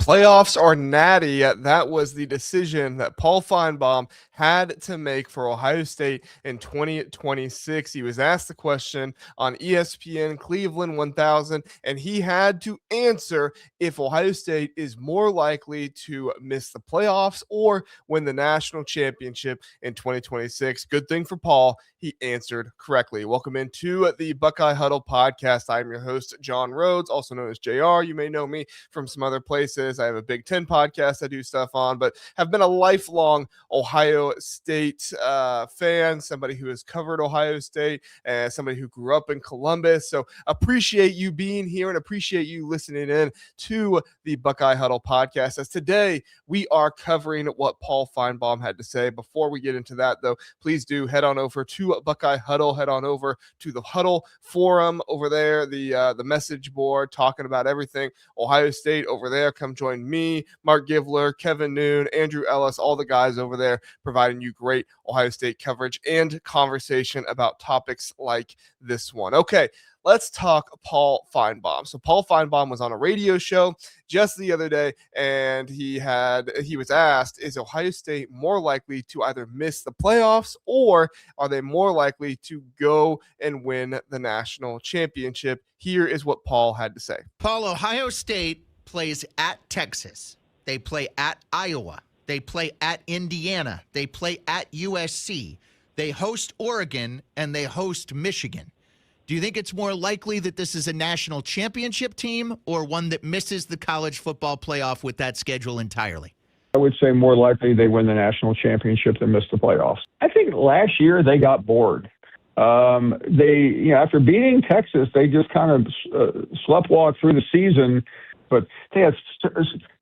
Playoffs or natty, that was the decision that Paul Finebaum had to make for Ohio State in 2026. He was asked the question on ESPN Cleveland 1000, and he had to answer if Ohio State is more likely to miss the playoffs or win the national championship in 2026. Good thing for Paul, he answered correctly. Welcome into the Buckeye Huddle podcast. I'm your host, Jon Rhoades, also known as JR. You may know me from some other places. I have a Big Ten podcast I do stuff on, but have been a lifelong Ohio State fan, somebody who has covered Ohio State, and somebody who grew up in Columbus. So appreciate you being here and appreciate you listening in to the Buckeye Huddle podcast. As today we are covering what Paul Finebaum had to say. Before we get into that, though, please do head on over to Buckeye Huddle. Head on over to the Huddle forum over there, the message board, talking about everything Ohio State over there. Come join me, Mark Givler, Kevin Noon, Andrew Ellis, all the guys over there providing you great Ohio State coverage and conversation about topics like this one. Okay, let's talk Paul Finebaum. So Paul Finebaum was on a radio show just the other day, and he was asked, is Ohio State more likely to either miss the playoffs or are they more likely to go and win the national championship? Here is what Paul had to say. Paul, Ohio State plays at Texas. They play at Iowa. They play at Indiana. They play at USC. They host Oregon, and they host Michigan. Do you think it's more likely that this is a national championship team or one that misses the college football playoff with that schedule entirely? I would say more likely they win the national championship than miss the playoffs. I think last year they got bored. After beating Texas, they just kind of sleptwalked through the season, but they have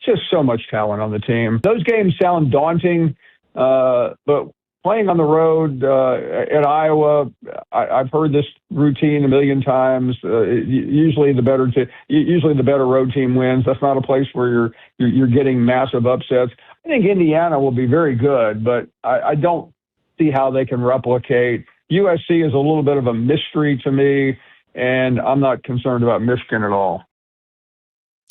just so much talent on the team. Those games sound daunting, but playing on the road at Iowa, I've heard this routine a million times. Usually the better road team wins. That's not a place where you're getting massive upsets. I think Indiana will be very good, but I don't see how they can replicate. USC is a little bit of a mystery to me, and I'm not concerned about Michigan at all.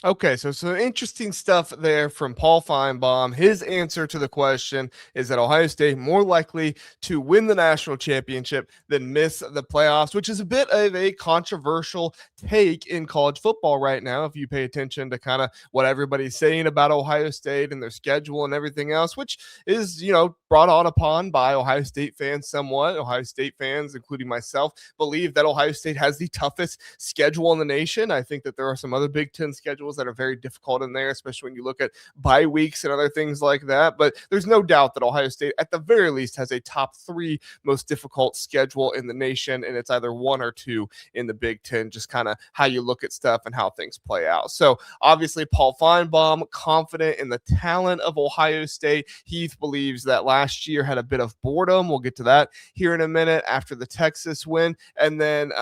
Okay, so some interesting stuff there from Paul Finebaum. His answer to the question is that Ohio State more likely to win the national championship than miss the playoffs, which is a bit of a controversial take in college football right now, if you pay attention to kind of what everybody's saying about Ohio State and their schedule and everything else, which is, brought on upon by Ohio State fans somewhat. Ohio State fans, including myself, believe that Ohio State has the toughest schedule in the nation. I think that there are some other Big Ten schedules that are very difficult in there, especially when you look at bye weeks and other things like that. But there's no doubt that Ohio State, at the very least, has a top 3 most difficult schedule in the nation, and it's either 1 or 2 in the Big Ten, just kind of how you look at stuff and how things play out. So obviously, Paul Finebaum, confident in the talent of Ohio State. He believes that last year had a bit of boredom. We'll get to that here in a minute after the Texas win. And then,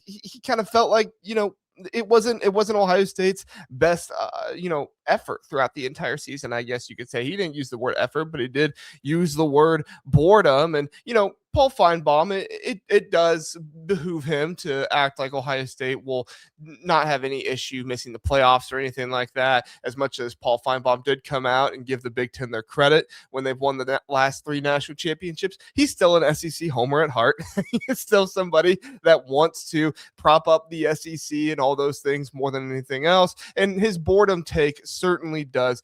he kind of felt like, it wasn't Ohio State's best, effort throughout the entire season. I guess you could say he didn't use the word effort, but he did use the word boredom. And, Paul Finebaum, it does behoove him to act like Ohio State will not have any issue missing the playoffs or anything like that, as much as Paul Finebaum did come out and give the Big Ten their credit when they've won the last 3 national championships. He's still an SEC homer at heart. He's still somebody that wants to prop up the SEC and all those things more than anything else. And his boredom take certainly does,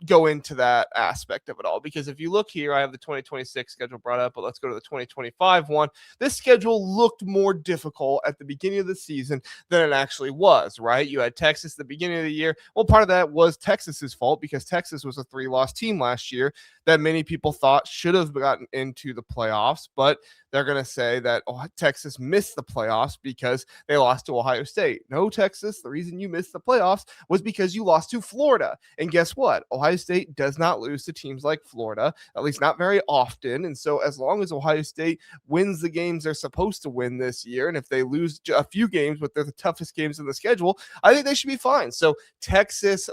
go into that aspect of it all, because if you look here, I have the 2026 schedule brought up, but let's go to the 2025 one. This schedule looked more difficult at the beginning of the season than it actually was, right? You had Texas at the beginning of the year. Well, part of that was Texas's fault, because Texas was a 3-loss team last year that many people thought should have gotten into the playoffs, but they're going to say that Texas missed the playoffs because they lost to Ohio State. No, Texas, the reason you missed the playoffs was because you lost to Florida. And guess what? Ohio State does not lose to teams like Florida, at least not very often. And so as long as Ohio State wins the games they're supposed to win this year, and if they lose a few games, but they're the toughest games in the schedule, I think they should be fine. So Texas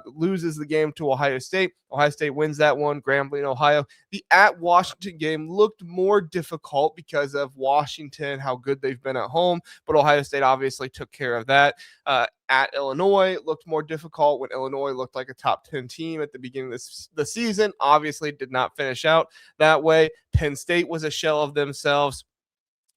loses the game to Ohio State. Ohio State wins that one, Grambling, Ohio. The at Washington game looked more difficult because of Washington, how good they've been at home, but Ohio State obviously took care of that. At Illinois looked more difficult when Illinois looked like a top 10 team at the beginning of the season. Obviously did not finish out that way. Penn State was a shell of themselves.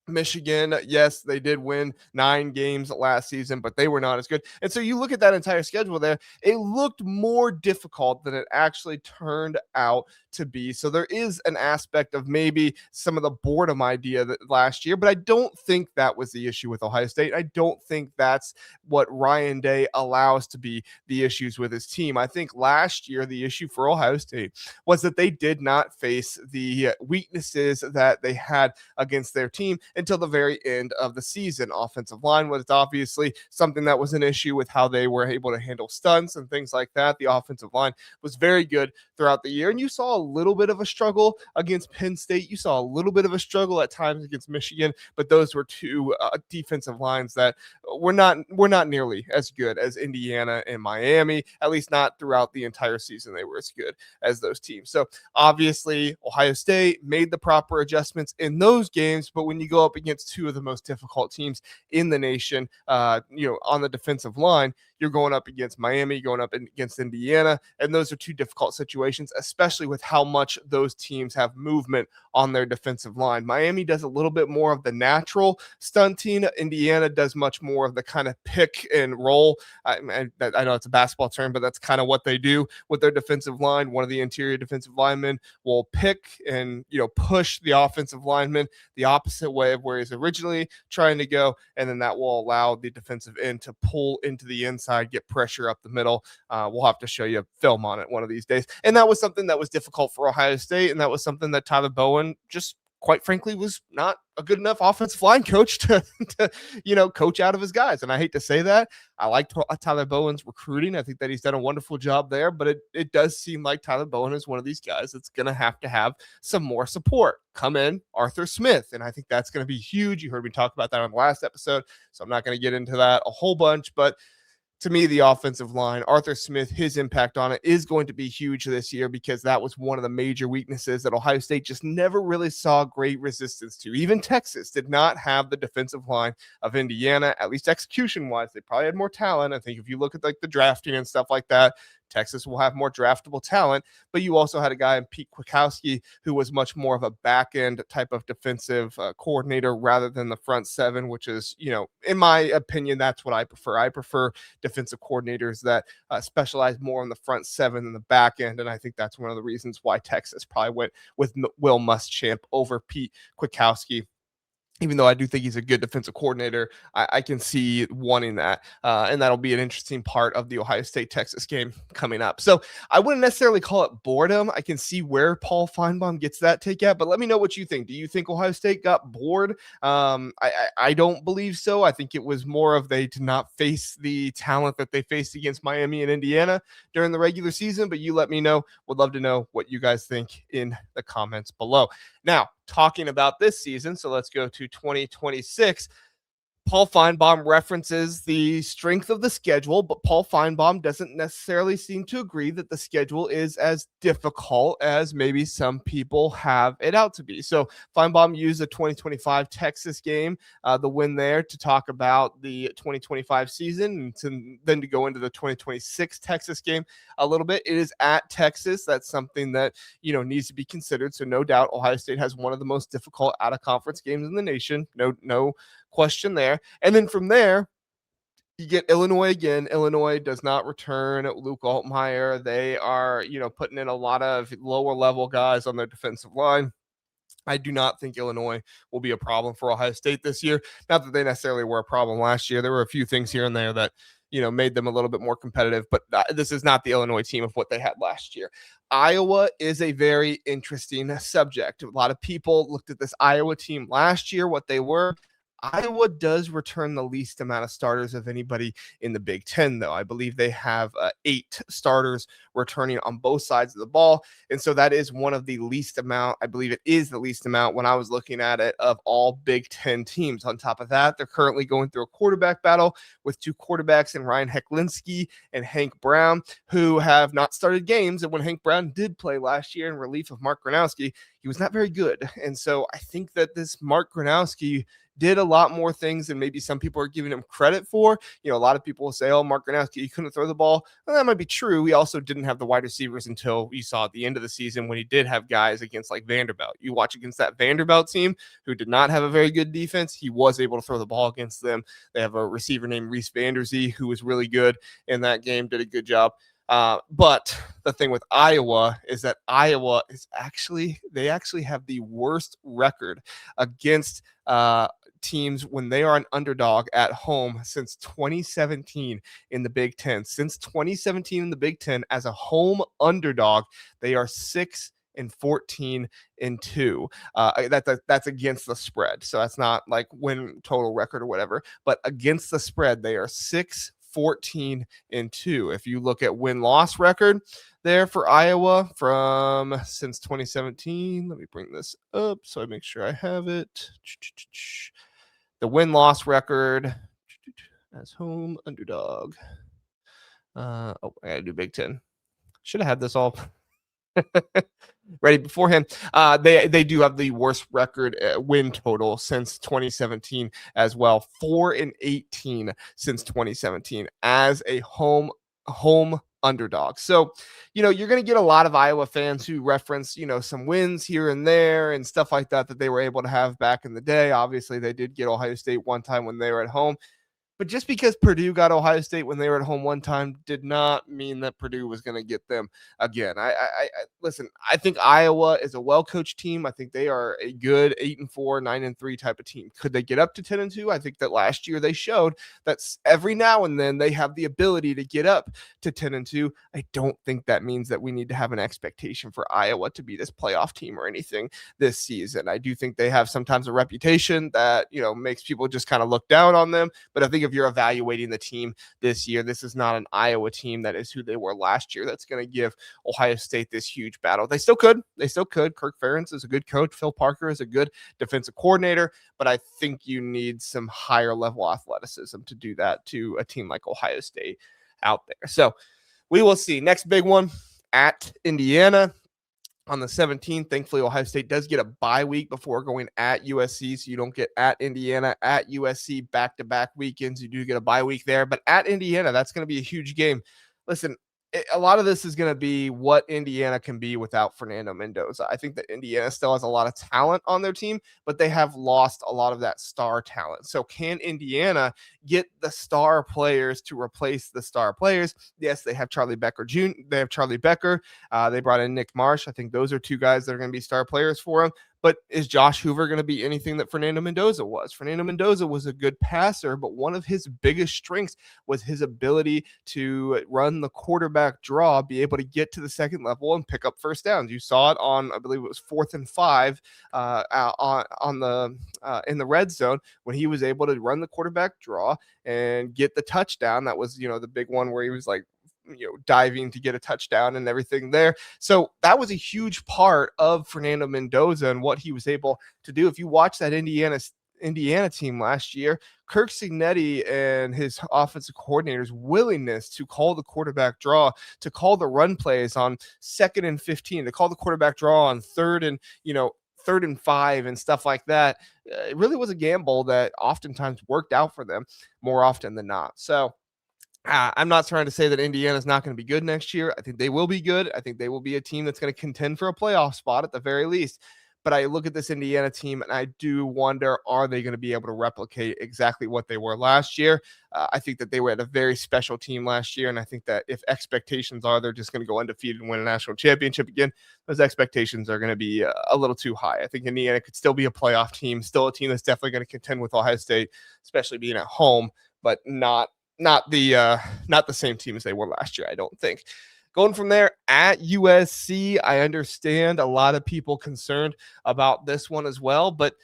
Michigan, yes, they did win 9 games last season, but they were not as good. And so you look at that entire schedule there, it looked more difficult than it actually turned out to be. So there is an aspect of maybe some of the boredom idea that last year, but I don't think that was the issue with Ohio State. I don't think that's what Ryan Day allows to be the issues with his team. I think last year the issue for Ohio State was that they did not face the weaknesses that they had against their team until the very end of the season. Offensive line was obviously something that was an issue with how they were able to handle stunts and things like that. The offensive line was very good throughout the year, and you saw a little bit of a struggle against Penn State. You saw a little bit of a struggle at times against Michigan, but those were two defensive lines that were not nearly as good as Indiana and Miami, at least not throughout the entire season. They were as good as those teams. So obviously Ohio State made the proper adjustments in those games, but when you go up against two of the most difficult teams in the nation, on the defensive line, you're going up against Miami, going up against Indiana, and those are two difficult situations, especially with how much those teams have movement on their defensive line. Miami does a little bit more of the natural stunting. Indiana does much more of the kind of pick and roll. I know it's a basketball term, but that's kind of what they do with their defensive line. One of the interior defensive linemen will pick and push the offensive lineman the opposite way of where he's originally trying to go, and then that will allow the defensive end to pull into the inside, get pressure up the middle. We'll have to show you a film on it one of these days. And that was something that was difficult for Ohio State, and that was something that Tyler Bowen just quite frankly was not a good enough offensive line coach to coach out of his guys. And I hate to say that. I like Tyler Bowen's recruiting. I think that he's done a wonderful job there, but it does seem like Tyler Bowen is one of these guys that's going to have some more support. Come in, Arthur Smith. And I think that's going to be huge. You heard me talk about that on the last episode, so I'm not going to get into that a whole bunch, but to me, the offensive line, Arthur Smith, his impact on it is going to be huge this year because that was one of the major weaknesses that Ohio State just never really saw great resistance to. Even Texas did not have the defensive line of Indiana, at least execution-wise. They probably had more talent. I think if you look at like the drafting and stuff like that, Texas will have more draftable talent, but you also had a guy in Pete Kwiatkowski who was much more of a back-end type of defensive coordinator rather than the front seven, which is, in my opinion, that's what I prefer. I prefer defensive coordinators that specialize more on the front seven than the back end, and I think that's one of the reasons why Texas probably went with Will Muschamp over Pete Kwiatkowski. Even though I do think he's a good defensive coordinator, I can see wanting that. And that'll be an interesting part of the Ohio State-Texas game coming up. So I wouldn't necessarily call it boredom. I can see where Paul Finebaum gets that take at, but let me know what you think. Do you think Ohio State got bored? I don't believe so. I think it was more of they did not face the talent that they faced against Miami and Indiana during the regular season, but you let me know. Would love to know what you guys think in the comments below. Now, talking about this season, so let's go to 2026. Paul Finebaum references the strength of the schedule, but Paul Finebaum doesn't necessarily seem to agree that the schedule is as difficult as maybe some people have it out to be. So Finebaum used the 2025 Texas game, the win there, to talk about the 2025 season and then to go into the 2026 Texas game a little bit. It is at Texas. That's something that, needs to be considered. So no doubt Ohio State has one of the most difficult out-of-conference games in the nation. No question there. And then from there, you get Illinois again. Illinois does not return Luke Altmaier. They are, putting in a lot of lower level guys on their defensive line. I do not think Illinois will be a problem for Ohio State this year. Not that they necessarily were a problem last year. There were a few things here and there that, made them a little bit more competitive, but this is not the Illinois team of what they had last year. Iowa is a very interesting subject. A lot of people looked at this Iowa team last year, what they were. Iowa does return the least amount of starters of anybody in the Big Ten, though. I believe they have 8 starters returning on both sides of the ball. And so that is one of the least amount. I believe it is the least amount when I was looking at it of all Big Ten teams. On top of that, they're currently going through a quarterback battle with 2 quarterbacks in Ryan Hecklinski and Hank Brown, who have not started games. And when Hank Brown did play last year in relief of Mark Gronowski, he was not very good. And so I think that this Mark Gronowski did a lot more things than maybe some people are giving him credit for. A lot of people will say, oh, Mark Gronowski, he couldn't throw the ball. Well, that might be true. He also didn't have the wide receivers until you saw at the end of the season when he did have guys against like Vanderbilt. You watch against that Vanderbilt team who did not have a very good defense. He was able to throw the ball against them. They have a receiver named Reese Vanderzee who was really good in that game, did a good job. But the thing with Iowa is that Iowa is they actually have the worst record against teams when they are an underdog at home since 2017 in the Big Ten. Since 2017 in the Big Ten as a home underdog, they are 6-14-2. That's against the spread. So that's not like win total record or whatever, but against the spread, they are 6-14-2. If you look at win-loss record there for Iowa from since 2017, let me bring this up so I make sure I have it. The win-loss record as home underdog. I gotta do Big Ten. Should have had this all ready beforehand. They do have the worst record win total since 2017 as well. 4-18 since 2017 as a home underdog. So, you're going to get a lot of Iowa fans who reference, some wins here and there and stuff like that they were able to have back in the day. Obviously, they did get Ohio State one time when they were at home. But just because Purdue got Ohio State when they were at home one time did not mean that Purdue was going to get them again. I listen, I think Iowa is a well-coached team. I think they are a good 8-4, 9-3 type of team. Could they get up to 10-2? I think that last year they showed that every now and then they have the ability to get up to 10-2. I don't think that means that we need to have an expectation for Iowa to be this playoff team or anything this season. I do think they have sometimes a reputation that, makes people just kind of look down on them. But I think if you're evaluating the team this year, this is not an Iowa team that is who they were last year that's going to give Ohio State this huge battle. They still could. Kirk Ferentz is a good coach. Phil Parker is a good defensive coordinator, but I think you need some higher level athleticism to do that to a team like Ohio State out there. So we will see. Next big one at Indiana on the 17th. Thankfully, Ohio State does get a bye week before going at USC, so you don't get at Indiana, at USC back-to-back weekends. You do get a bye week there, but at Indiana, that's going to be a huge game. Listen, a lot of this is going to be what Indiana can be without Fernando Mendoza. I think that Indiana still has a lot of talent on their team, but they have lost a lot of that star talent. So can Indiana get the star players to replace the star players? Yes, they have Charlie Becker Jr. They have Charlie Becker. They brought in Nick Marsh. I think those are 2 guys that are going to be star players for them. But is Josh Hoover going to be anything that Fernando Mendoza was? Fernando Mendoza was a good passer, but one of his biggest strengths was his ability to run the quarterback draw, be able to get to the second level and pick up first downs. You saw it on, I believe it was 4th and 5 in the red zone when he was able to run the quarterback draw and get the touchdown. That was, the big one where he was like, diving to get a touchdown and everything there. So that was a huge part of Fernando Mendoza and what he was able to do. If you watch that Indiana team last year, Kirk Cignetti and his offensive coordinator's willingness to call the quarterback draw, to call the run plays on 2nd and 15, to call the quarterback draw on 3rd and 5 and stuff like that. It really was a gamble that oftentimes worked out for them more often than not. So I'm not trying to say that Indiana's not going to be good next year. I think they will be good. I think they will be a team that's going to contend for a playoff spot at the very least. But I look at this Indiana team and I do wonder, are they going to be able to replicate exactly what they were last year? I think that they were at a very special team last year. And I think that if expectations are they're just going to go undefeated and win a national championship again, those expectations are going to be a little too high. I think Indiana could still be a playoff team, still a team that's definitely going to contend with Ohio State, especially being at home, but not the same team as they were last year, I don't think. Going from there at USC, I understand a lot of people concerned about this one as well, but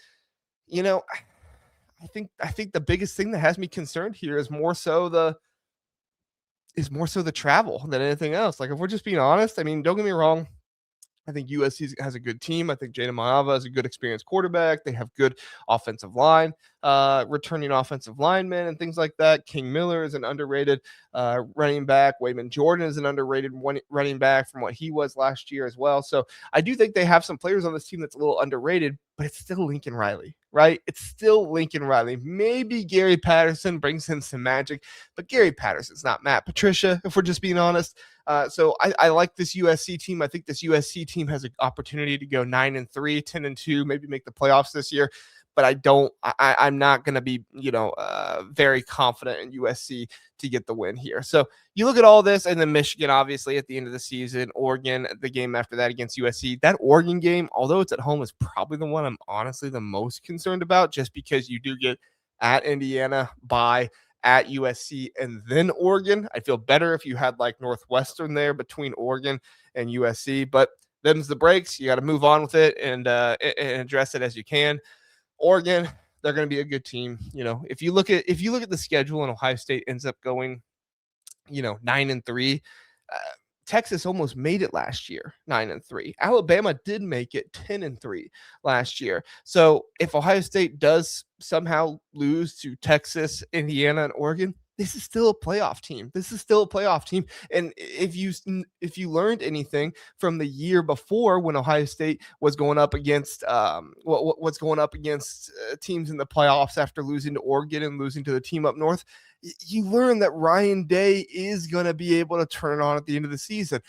I think the biggest thing that has me concerned here is more so the travel than anything else. Like if we're just being honest, I mean, don't get me wrong. I think USC has a good team. I think Jada Maava is a good experienced quarterback. They have good offensive line, returning offensive linemen and things like that. King Miller is an underrated running back. Wayman Jordan is an underrated running back from what he was last year as well. So I do think they have some players on this team that's a little underrated, but it's still Lincoln Riley, right? It's still Lincoln Riley. Maybe Gary Patterson brings in some magic, but Gary Patterson's not Matt Patricia, if we're just being honest. So I like this USC team. I think this USC team has an opportunity to go 9-3, 10-2, maybe make the playoffs this year. But I'm not going to be, very confident in USC to get the win here. So you look at all this, and then Michigan, obviously, at the end of the season, Oregon, the game after that against USC. That Oregon game, although it's at home, is probably the one I'm honestly the most concerned about, just because you do get at Indiana by at USC and then Oregon. I feel better if you had like Northwestern there between Oregon and USC, but them's the breaks. You got to move on with it and address it as you can. Oregon, they're going to be a good team. If you look at the schedule and Ohio State ends up going, 9-3, Texas almost made it last year, 9-3. Alabama did make it 10-3 last year. So if Ohio State does somehow lose to Texas, Indiana, and Oregon, this is still a playoff team. And if you learned anything from the year before when Ohio State was going up against teams in the playoffs after losing to Oregon and losing to the team up north, you learn that Ryan Day is going to be able to turn it on at the end of the season.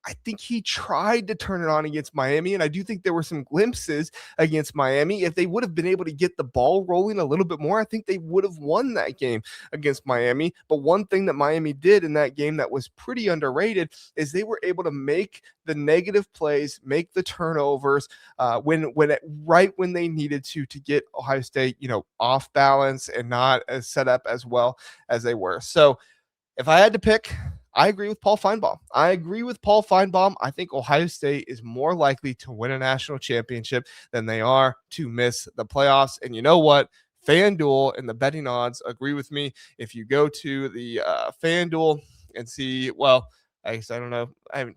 I think he tried to turn it on against Miami, and I do think there were some glimpses against Miami. If they would have been able to get the ball rolling a little bit more, I think they would have won that game against Miami. But one thing that Miami did in that game that was pretty underrated is they were able to make the negative plays, make the turnovers when they needed to get Ohio State, off balance and not as set up as well as they were. So if I had to pick, I agree with Paul Finebaum. I think Ohio State is more likely to win a national championship than they are to miss the playoffs. And you know what? FanDuel and the betting odds agree with me. If you go to the FanDuel and see, well, I guess I don't know. I haven't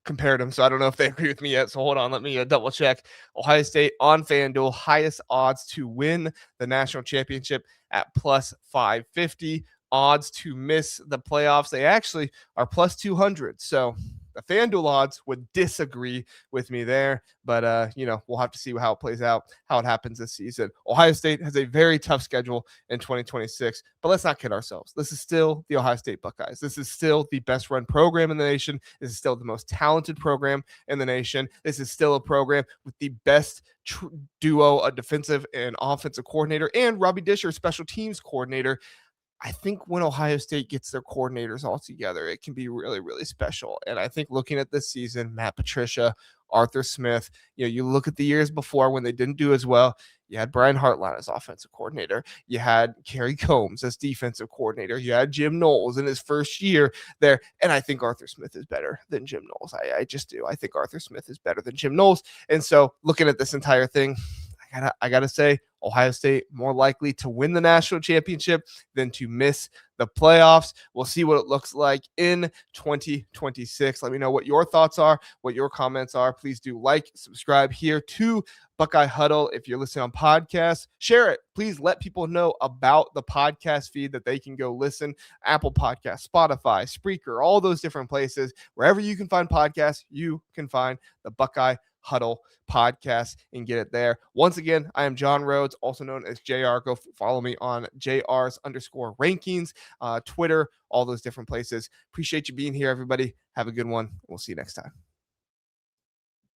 compared them, so I don't know if they agree with me yet. So hold on, let me double check. Ohio State on FanDuel, highest odds to win the national championship at plus 550. Odds to miss the playoffs, they actually are plus 200. So the FanDuel odds would disagree with me there, but we'll have to see how it plays out, how it happens this season. Ohio State has a very tough schedule in 2026, but let's not kid ourselves. This is still the Ohio State Buckeyes. This is still the best run program in the nation. This is still the most talented program in the nation. This is still a program with the best duo, a defensive and offensive coordinator, and Robbie Disher, special teams coordinator. I think when Ohio State gets their coordinators all together, it can be really, really special. And I think looking at this season, Matt Patricia, Arthur Smith, you look at the years before when they didn't do as well. You had Brian Hartline as offensive coordinator. You had Kerry Combs as defensive coordinator. You had Jim Knowles in his first year there. And I think Arthur Smith is better than Jim Knowles. I just do. I think Arthur Smith is better than Jim Knowles. And so looking at this entire thing, I gotta say, Ohio State more likely to win the national championship than to miss the playoffs. We'll see what it looks like in 2026. Let me know what your thoughts are, what your comments are. Please do like, subscribe here to Buckeye Huddle. If you're listening on podcasts, share it. Please let people know about the podcast feed that they can go listen. Apple Podcasts, Spotify, Spreaker, all those different places. Wherever you can find podcasts, you can find the Buckeye Huddle podcast and get it there. Once again, I am Jon Rhoades, also known as JR. Go follow me on JR's_rankings, Twitter, all those different places. Appreciate you being here, everybody. Have a good one. We'll see you next time.